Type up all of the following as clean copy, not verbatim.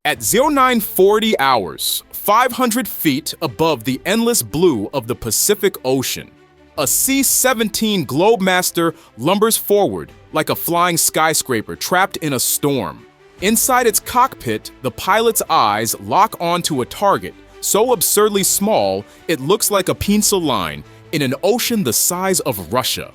At 0940 hours, 500 feet above the endless blue of the Pacific Ocean, a C-17 Globemaster lumbers forward like a flying skyscraper trapped in a storm. Inside its cockpit, the pilot's eyes lock onto a target so absurdly small it looks like a pencil line in an ocean the size of Russia.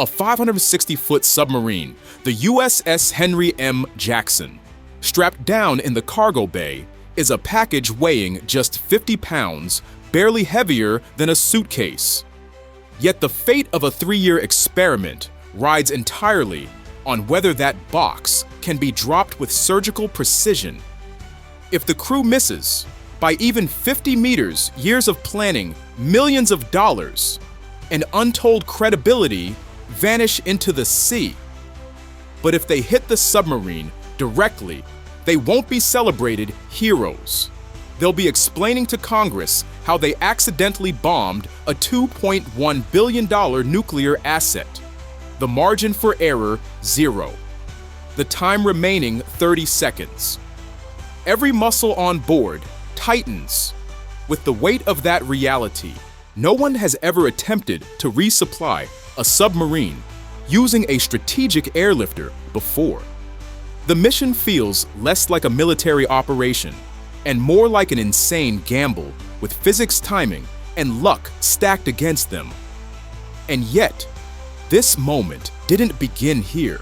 A 560-foot submarine, the USS Henry M. Jackson. Strapped down in the cargo bay is a package weighing just 50 pounds, barely heavier than a suitcase. Yet the fate of a 3-year experiment rides entirely on whether that box can be dropped with surgical precision. If the crew misses by even 50 meters, years of planning, millions of dollars, and untold credibility vanish into the sea. But if they hit the submarine directly, they won't be celebrated heroes. They'll be explaining to Congress how they accidentally bombed a $2.1 billion nuclear asset. The margin for error, 0. The time remaining, 30 seconds. Every muscle on board tightens with the weight of that reality. No one has ever attempted to resupply a submarine using a strategic airlifter before. The mission feels less like a military operation and more like an insane gamble with physics timing and luck stacked against them. And yet, this moment didn't begin here.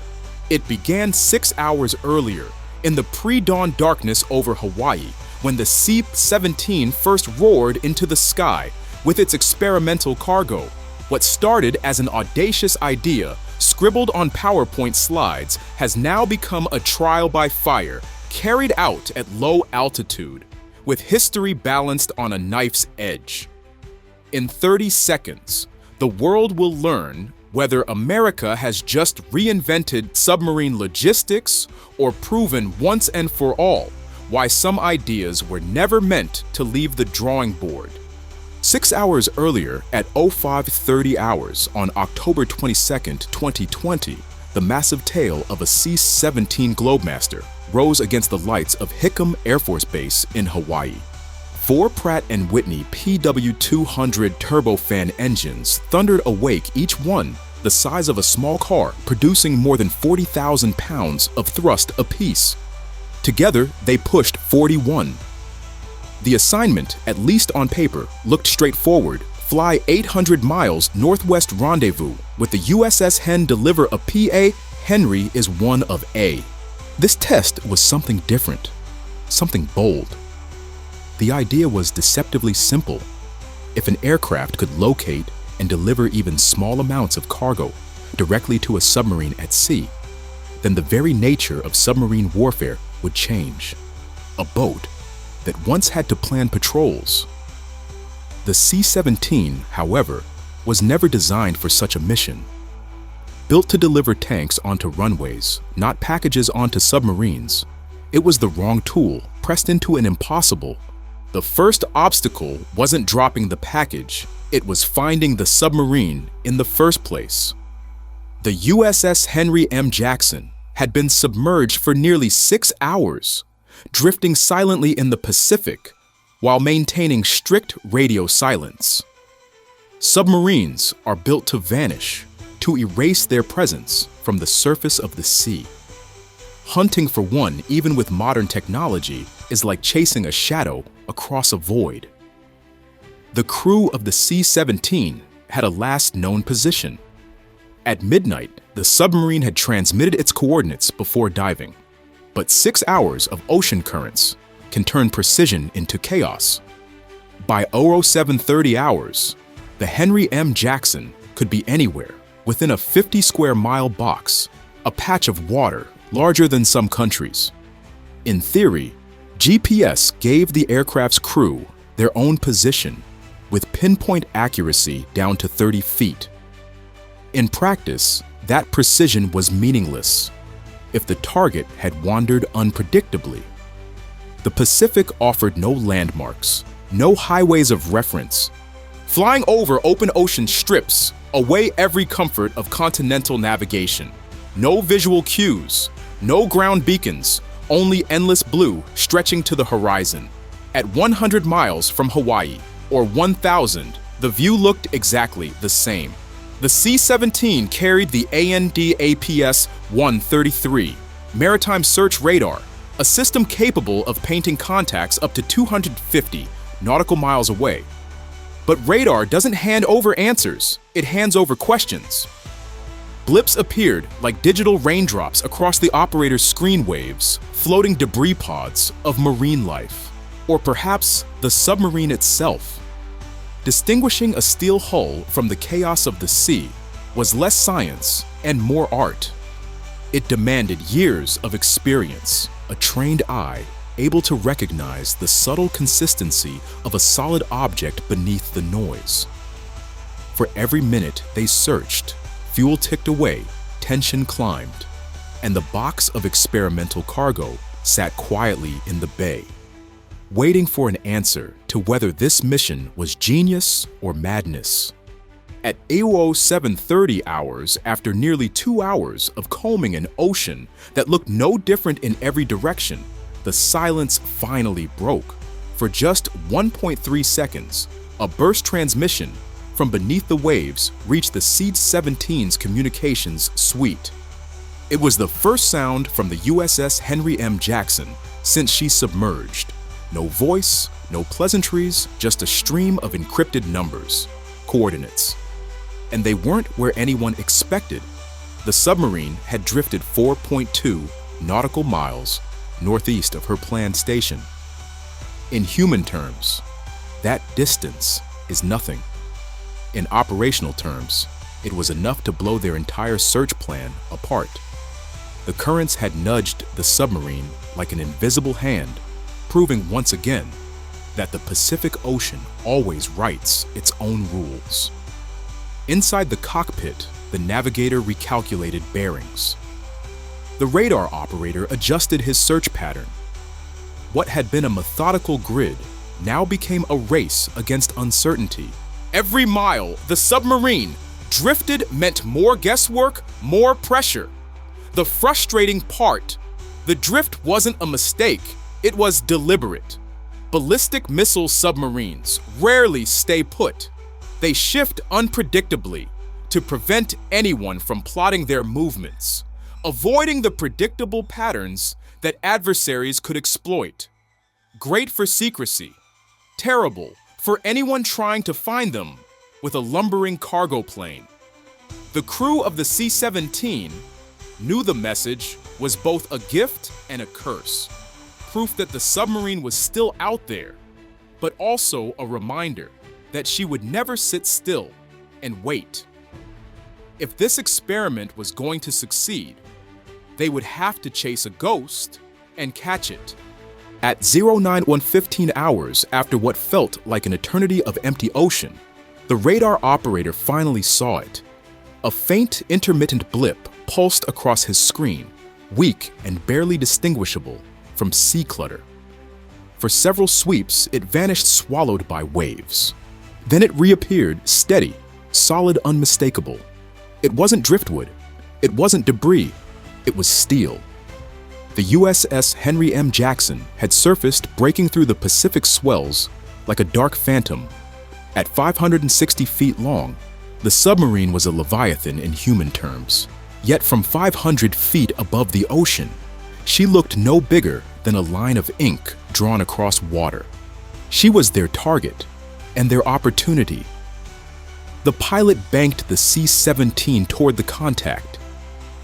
It began 6 hours earlier in the pre-dawn darkness over Hawaii when the C-17 first roared into the sky with its experimental cargo. What started as an audacious idea scribbled on PowerPoint slides has now become a trial by fire carried out at low altitude, with history balanced on a knife's edge. In 30 seconds, the world will learn whether America has just reinvented submarine logistics or proven once and for all why some ideas were never meant to leave the drawing board. 6 hours earlier, at 0530 hours on October 22, 2020, the massive tail of a C-17 Globemaster rose against the lights of Hickam Air Force Base in Hawaii. 4 Pratt & Whitney PW200 turbofan engines thundered awake, each one the size of a small car, producing more than 40,000 pounds of thrust apiece. Together, they pushed 41. The assignment, at least on paper, looked straightforward. Fly 800 miles northwest rendezvous with the USS Hen deliver a PA. Henry is one of A. This test was something different, something bold. The idea was deceptively simple. If an aircraft could locate and deliver even small amounts of cargo directly to a submarine at sea, then the very nature of submarine warfare would change. A boat that once had to plan patrols. The C-17, however, was never designed for such a mission. Built to deliver tanks onto runways, not packages onto submarines, it was the wrong tool, pressed into an impossible. The first obstacle wasn't dropping the package, it was finding the submarine in the first place. The USS Henry M. Jackson had been submerged for nearly 6 hours, drifting silently in the Pacific while maintaining strict radio silence. Submarines are built to vanish, to erase their presence from the surface of the sea. Hunting for one, even with modern technology, is like chasing a shadow across a void. The crew of the C-17 had a last known position. At midnight, the submarine had transmitted its coordinates before diving. But 6 hours of ocean currents can turn precision into chaos. By 0730 hours, the Henry M. Jackson could be anywhere within a 50 square mile box, a patch of water larger than some countries. In theory, GPS gave the aircraft's crew their own position with pinpoint accuracy down to 30 feet. In practice, that precision was meaningless if the target had wandered unpredictably. The Pacific offered no landmarks, no highways of reference. Flying over open ocean strips away every comfort of continental navigation. No visual cues, no ground beacons, only endless blue stretching to the horizon. At 100 miles from Hawaii, or 1,000, the view looked exactly the same. The C-17 carried the ANDAPS-133 Maritime Search Radar, a system capable of painting contacts up to 250 nautical miles away. But radar doesn't hand over answers, it hands over questions. Blips appeared like digital raindrops across the operator's screen waves, floating debris pods of marine life, or perhaps the submarine itself. Distinguishing a steel hull from the chaos of the sea was less science and more art. It demanded years of experience, a trained eye able to recognize the subtle consistency of a solid object beneath the noise. For every minute they searched, fuel ticked away, tension climbed, and the box of experimental cargo sat quietly in the bay, waiting for an answer to whether this mission was genius or madness. At 0730 hours, after nearly 2 hours of combing an ocean that looked no different in every direction, the silence finally broke. For just 1.3 seconds, a burst transmission from beneath the waves reached the C-17's communications suite. It was the first sound from the USS Henry M. Jackson since she submerged. No voice, no pleasantries, just a stream of encrypted numbers, coordinates. And they weren't where anyone expected. The submarine had drifted 4.2 nautical miles northeast of her planned station. In human terms, that distance is nothing. In operational terms, it was enough to blow their entire search plan apart. The currents had nudged the submarine like an invisible hand, proving once again that the Pacific Ocean always writes its own rules. Inside the cockpit, the navigator recalculated bearings. The radar operator adjusted his search pattern. What had been a methodical grid now became a race against uncertainty. Every mile the submarine drifted meant more guesswork, more pressure. The frustrating part, the drift wasn't a mistake, it was deliberate. Ballistic missile submarines rarely stay put. They shift unpredictably to prevent anyone from plotting their movements, avoiding the predictable patterns that adversaries could exploit. Great for secrecy, terrible for anyone trying to find them with a lumbering cargo plane. The crew of the C-17 knew the message was both a gift and a curse, proof that the submarine was still out there, but also a reminder that she would never sit still and wait. If this experiment was going to succeed, they would have to chase a ghost and catch it. At 09:15 hours after what felt like an eternity of empty ocean, the radar operator finally saw it. A faint, intermittent blip pulsed across his screen, weak and barely distinguishable from sea clutter. For several sweeps, it vanished swallowed by waves. Then it reappeared, steady, solid, unmistakable. It wasn't driftwood. It wasn't debris. It was steel. The USS Henry M. Jackson had surfaced, breaking through the Pacific swells like a dark phantom. At 560 feet long, the submarine was a leviathan in human terms. Yet from 500 feet above the ocean, she looked no bigger than a line of ink drawn across water. She was their target and their opportunity. The pilot banked the C-17 toward the contact.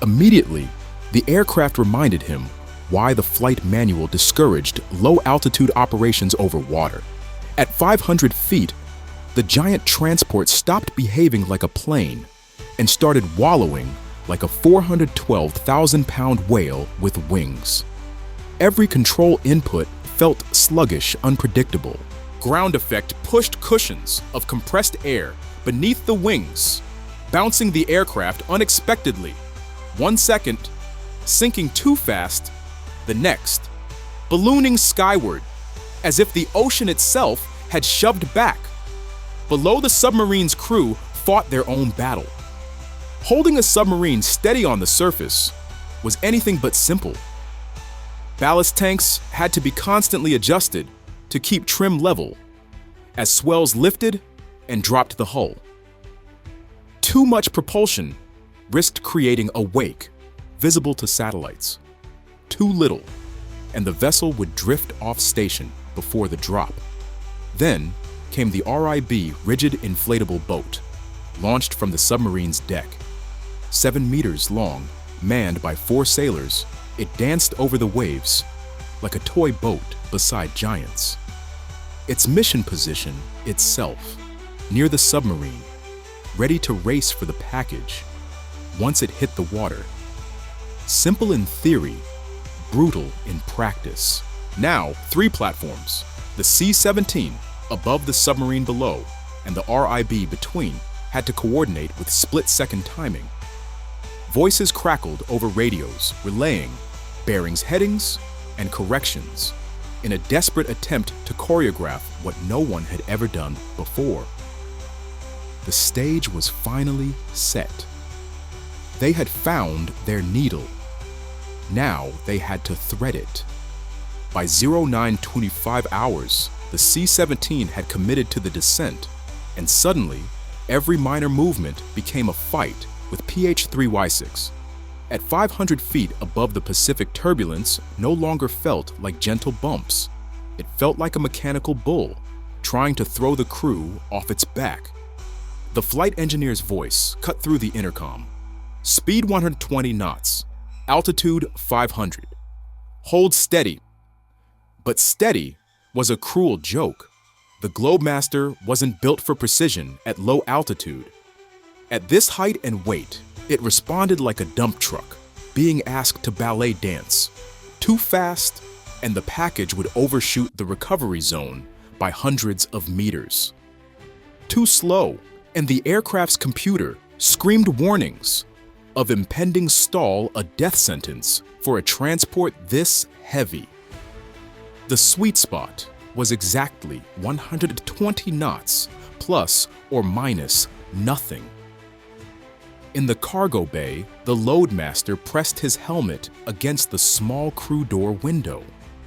Immediately, the aircraft reminded him why the flight manual discouraged low-altitude operations over water. At 500 feet, the giant transport stopped behaving like a plane and started wallowing like a 412,000-pound whale with wings. Every control input felt sluggish, unpredictable. Ground effect pushed cushions of compressed air beneath the wings, bouncing the aircraft unexpectedly. 1 second, sinking too fast, the next, ballooning skyward, as if the ocean itself had shoved back. Below, the submarine's crew fought their own battle. Holding a submarine steady on the surface was anything but simple. Ballast tanks had to be constantly adjusted to keep trim level as swells lifted and dropped the hull. Too much propulsion risked creating a wake visible to satellites. Too little, and the vessel would drift off station before the drop. Then came the RIB rigid inflatable boat, launched from the submarine's deck. 7 meters long, manned by 4 sailors, it danced over the waves like a toy boat beside giants. Its mission position itself, near the submarine, ready to race for the package once it hit the water. Simple in theory, brutal in practice. Now, 3 platforms, the C-17 above the submarine below and the RIB between, had to coordinate with split-second timing. Voices crackled over radios, relaying bearings headings and corrections in a desperate attempt to choreograph what no one had ever done before. The stage was finally set. They had found their needle. Now they had to thread it. By 0925 hours, the C-17 had committed to the descent, and suddenly, every minor movement became a fight with PH-3Y6. At 500 feet above the Pacific, turbulence no longer felt like gentle bumps. It felt like a mechanical bull, trying to throw the crew off its back. The flight engineer's voice cut through the intercom. Speed 120 knots, altitude 500. Hold steady. But steady was a cruel joke. The Globemaster wasn't built for precision at low altitude. At this height and weight, it responded like a dump truck, being asked to ballet dance. Too fast, and the package would overshoot the recovery zone by hundreds of meters. Too slow, and the aircraft's computer screamed warnings of impending stall, a death sentence for a transport this heavy. The sweet spot was exactly 120 knots, plus or minus nothing. In the cargo bay, the loadmaster pressed his helmet against the small crew door window.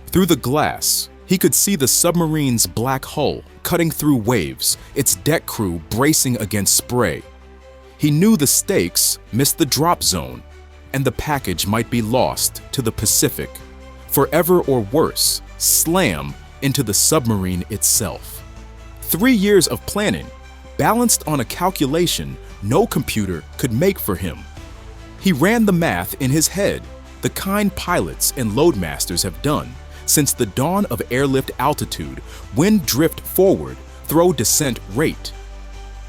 Through the glass, he could see the submarine's black hull cutting through waves, its deck crew bracing against spray. He knew the stakes missed the drop zone, and the package might be lost to the Pacific, forever or worse, slam into the submarine itself. 3 years of planning, balanced on a calculation no computer could make for him. He ran the math in his head, the kind pilots and loadmasters have done since the dawn of airlift altitude, wind drift forward, throw descent rate.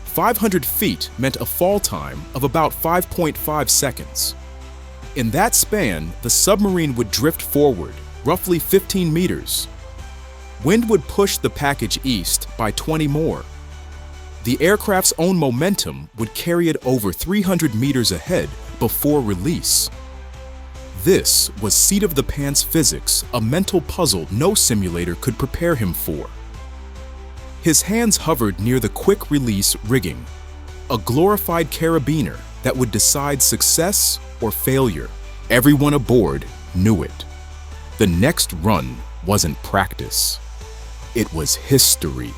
500 feet meant a fall time of about 5.5 seconds. In that span, the submarine would drift forward, roughly 15 meters. Wind would push the package east by 20 more. The aircraft's own momentum would carry it over 300 meters ahead before release. This was seat-of-the-pants physics, a mental puzzle no simulator could prepare him for. His hands hovered near the quick-release rigging, a glorified carabiner that would decide success or failure. Everyone aboard knew it. The next run wasn't practice. It was history.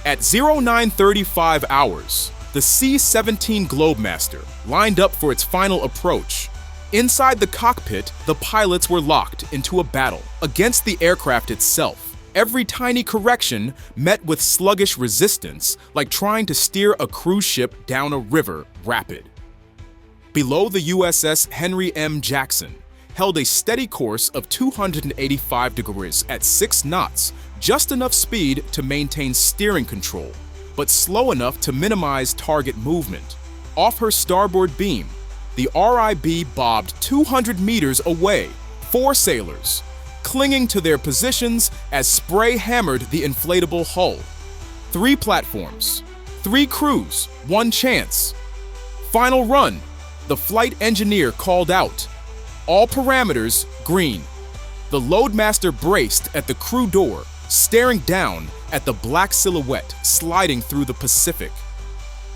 At 0935 hours, the C-17 Globemaster lined up for its final approach. Inside the cockpit, the pilots were locked into a battle against the aircraft itself. Every tiny correction met with sluggish resistance, like trying to steer a cruise ship down a river rapid. Below, the USS Henry M. Jackson held a steady course of 285 degrees at 6 knots, just enough speed to maintain steering control, but slow enough to minimize target movement. Off her starboard beam, the RIB bobbed 200 meters away, 4 sailors, clinging to their positions as spray hammered the inflatable hull. 3 platforms, 3 crews, 1 chance. Final run, the flight engineer called out. All parameters green. The loadmaster braced at the crew door, staring down at the black silhouette sliding through the Pacific.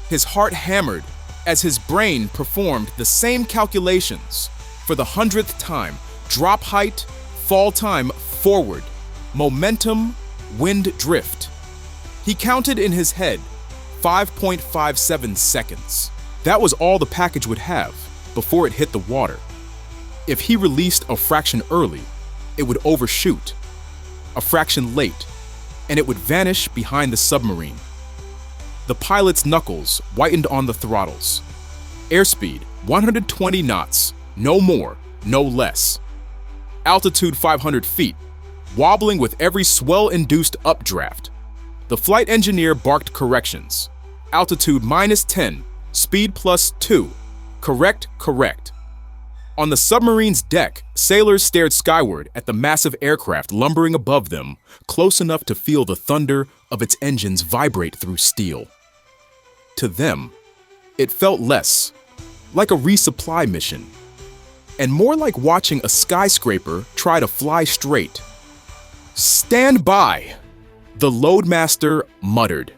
His heart hammered as his brain performed the same calculations. For the 100th time, drop height, Fall time forward. Momentum, wind drift. He counted in his head 5.57 seconds. That was all the package would have before it hit the water. If he released a fraction early, it would overshoot. A fraction late, and it would vanish behind the submarine. The pilot's knuckles whitened on the throttles. Airspeed 120 knots, no more, no less. Altitude 500 feet, wobbling with every swell-induced updraft. The flight engineer barked corrections. Altitude -10, speed +2. Correct, correct. On the submarine's deck, sailors stared skyward at the massive aircraft lumbering above them, close enough to feel the thunder of its engines vibrate through steel. To them, it felt less like a resupply mission, and more like watching a skyscraper try to fly straight. "Stand by," the loadmaster muttered.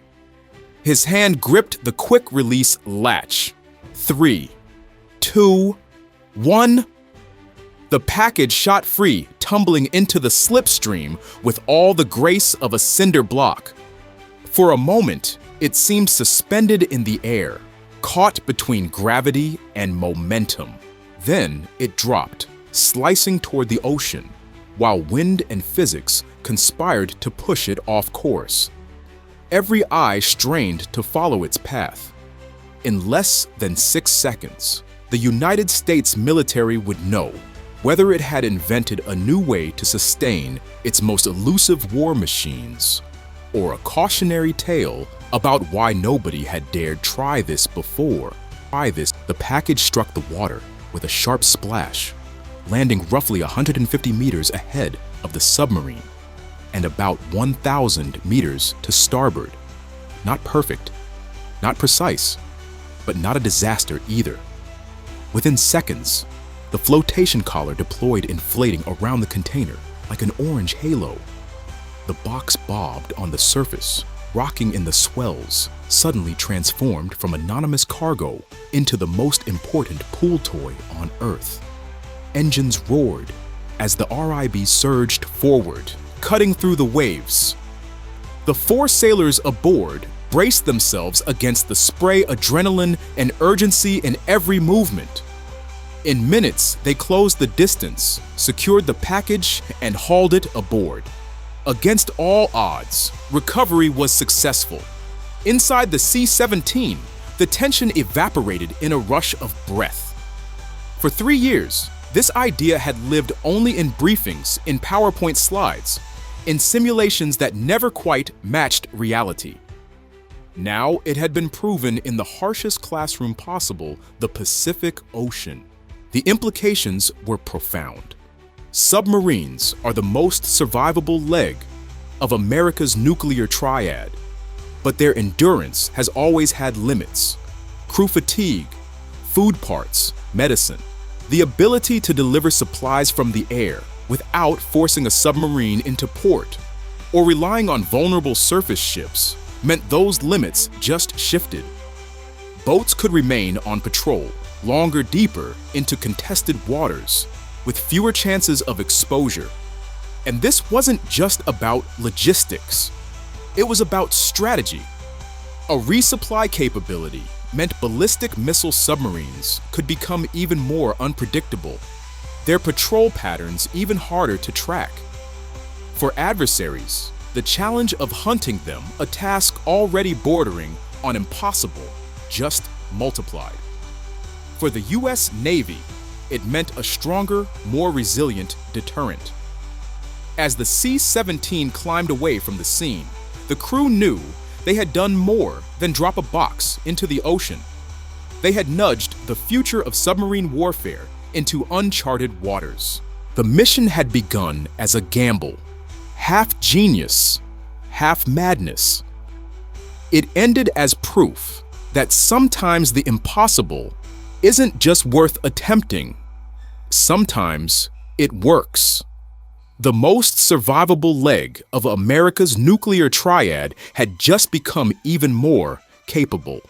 His hand gripped the quick-release latch. 3, 2, 1. The package shot free, tumbling into the slipstream with all the grace of a cinder block. For a moment, it seemed suspended in the air, caught between gravity and momentum. Then it dropped, slicing toward the ocean, while wind and physics conspired to push it off course. Every eye strained to follow its path. In less than 6 seconds, the United States military would know whether it had invented a new way to sustain its most elusive war machines, or a cautionary tale about why nobody had dared try this before. The package struck the water with a sharp splash, landing roughly 150 meters ahead of the submarine and about 1,000 meters to starboard. Not perfect, not precise, but not a disaster either. Within seconds, the flotation collar deployed, inflating around the container like an orange halo. The box bobbed on the surface, rocking in the swells, suddenly transformed from anonymous cargo into the most important pool toy on Earth. Engines roared as the RIB surged forward, cutting through the waves. The 4 sailors aboard braced themselves against the spray, adrenaline, and urgency in every movement. In minutes, they closed the distance, secured the package, and hauled it aboard. Against all odds, recovery was successful. Inside the C-17, the tension evaporated in a rush of breath. For 3 years, this idea had lived only in briefings, in PowerPoint slides, in simulations that never quite matched reality. Now it had been proven in the harshest classroom possible, the Pacific Ocean. The implications were profound. Submarines are the most survivable leg of America's nuclear triad, but their endurance has always had limits. Crew fatigue, food parts, medicine. The ability to deliver supplies from the air without forcing a submarine into port or relying on vulnerable surface ships meant those limits just shifted. Boats could remain on patrol longer, deeper into contested waters with fewer chances of exposure. And this wasn't just about logistics. It was about strategy. A resupply capability meant ballistic missile submarines could become even more unpredictable, their patrol patterns even harder to track. For adversaries, the challenge of hunting them, a task already bordering on impossible, just multiplied. For the US Navy, it meant a stronger, more resilient deterrent. As the C-17 climbed away from the scene, the crew knew they had done more than drop a box into the ocean. They had nudged the future of submarine warfare into uncharted waters. The mission had begun as a gamble, half genius, half madness. It ended as proof that sometimes the impossible isn't just worth attempting. Sometimes it works. The most survivable leg of America's nuclear triad had just become even more capable.